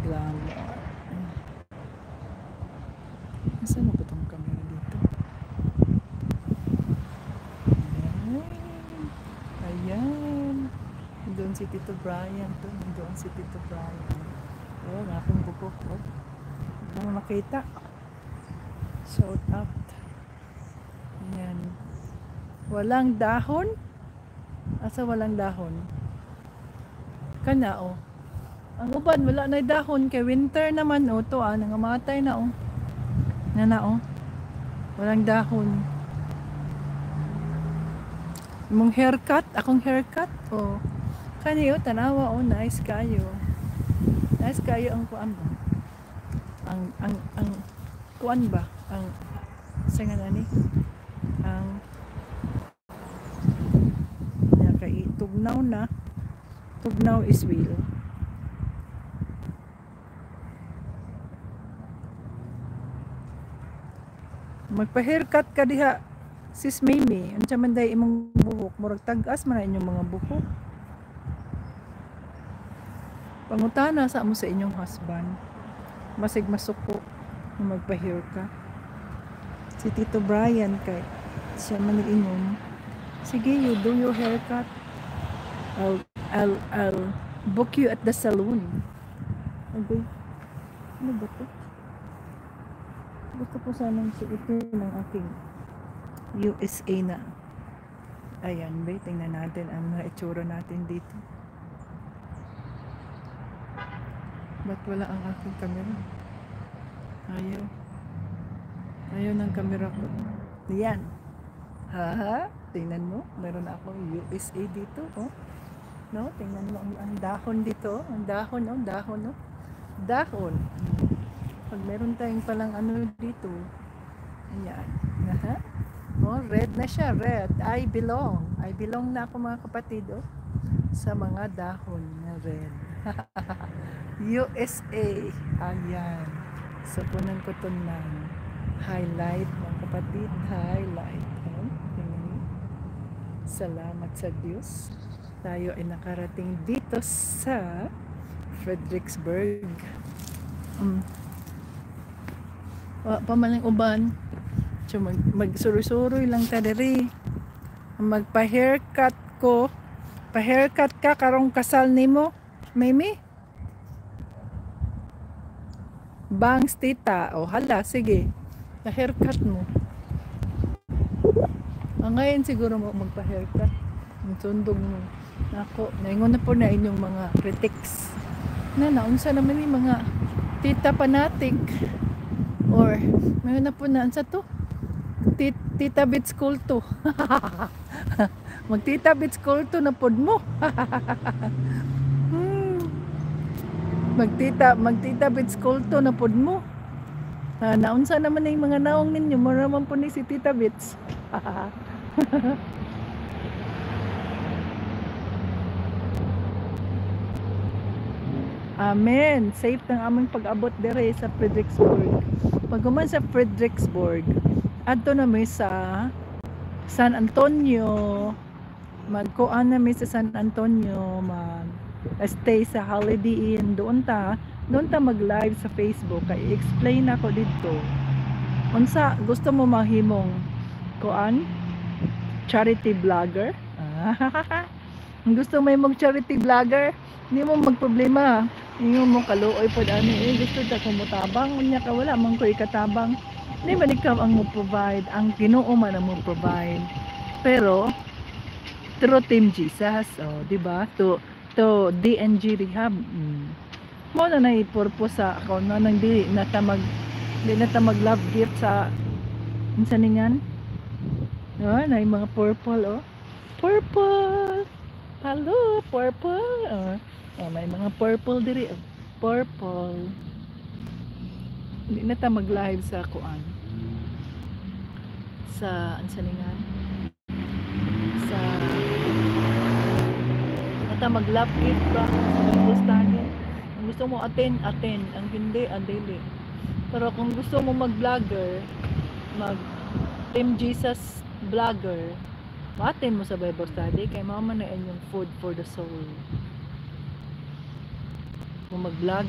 Glamour. Nasaan na ba itong camera dito? Ayan. Doon si Tito Brian. Doon si Tito Brian. Oh, ang aking buko ko. Hindi mo makita. Shout out. Ayan. Walang dahon? Asa walang dahon? Kana oh. Ang uban wala na dahon kay winter naman oh. To nangamatay na oh. Nana oh. Walang dahon. Mong haircut, akong haircut oh. Kaniyo tanawa oh, nice kayo. Nice kayo ang kuan ba? Ang kuan ba? Ang sanga nani? Ang kay tugnaw na. Tugnaw is real. Magpa-haircut ka diha sis Mimi. Unsa man day imong buhok? Murag tag-as man inyong mga buhok. Pangutana sa mo sa inyong husband. Masig masuko na magpa-haircut. Si Tito Brian kay siya man ingon. Sige, you do your haircut. I'll book you at the salon. Okay. Ano ba to? Gusto ko sanang suotin ng aking USA na. Ayan, ba? Tingnan natin ang mga itsura natin dito. Ba't wala ang aking camera? Ayaw. Ayaw ng camera ko. Ayan. Ha? Tingnan mo. Meron akong USA dito. Oh. No? Tingnan mo ang dahon dito. Ang dahon. Oh. Dahon. Oh. Dahon. Pag meron tayong palang ano dito. Ayan. Ha? Oh, red na siya. Red. I belong. I belong na ako mga kapatid. Oh. Sa mga dahon na red. USA. Ayan. So, punan ko ito ng highlight mga kapatid. Highlight. Salamat sa Diyos. Tayo ay nakarating dito sa Fredericksburg. Pamaling uban. So, magsuroy-suroy lang ta diri. Magpa-haircut ko. Pa-haircut ka karong kasal nimo, Mimi? Bangs tita. O hala, sige. Pa-haircut mo. Ngayon siguro mo magpa-haircut. Ang sundog mo. Nako, naingon na po na inyong mga critics. Naunsa naman yung mga tita fanatic. Or, mayroon na po na, ansa to? Tita Bits School to. Mag-tita Bits School to na pod mo. Mag-tita Bits School to na pod mo. Naunsa naman na yung mga naong ninyo. Maraman po ni si Tita Bits. Amen. Safe ng aming pag-abot dire sa Fredericksburg. Pagkuman sa Fredericksburg, adto na mi sa San Antonio. Magkuan na mi sa San Antonio, stay sa Holiday Inn. Doon ta mag-live sa Facebook. Kay explain ako dito. Unsa gusto mo mahimong kuan? Charity vlogger? Gusto mo mong charity vlogger? Hindi mo magproblema. Hindi mo kaluoy po ani. Gusto ta kumutabang. Unya ka wala man ko ikatabang. Hindi man ikaw ang mo-provide. Ang Ginoo man ang mo-provide. Pero through Team Jesus, diba? To DNG Rehab. Mo na purpose sa ako na nang di na ta mag love gift sa insan ningan. Na yung mga purple purple. Hello, purple. May mga purple diri. Purple. Hindi na ta mag-live sa kuan. Sa insan ningan. Sa nata mag-love gift ba? Gustahin. Kung gusto mo attend. Ang hindi, dili. Pero kung gusto mo mag-vlogger, Team Jesus vlogger, ma-attend mo sa Bible study kay mama na inyong food for the soul. Kung mag-vlogger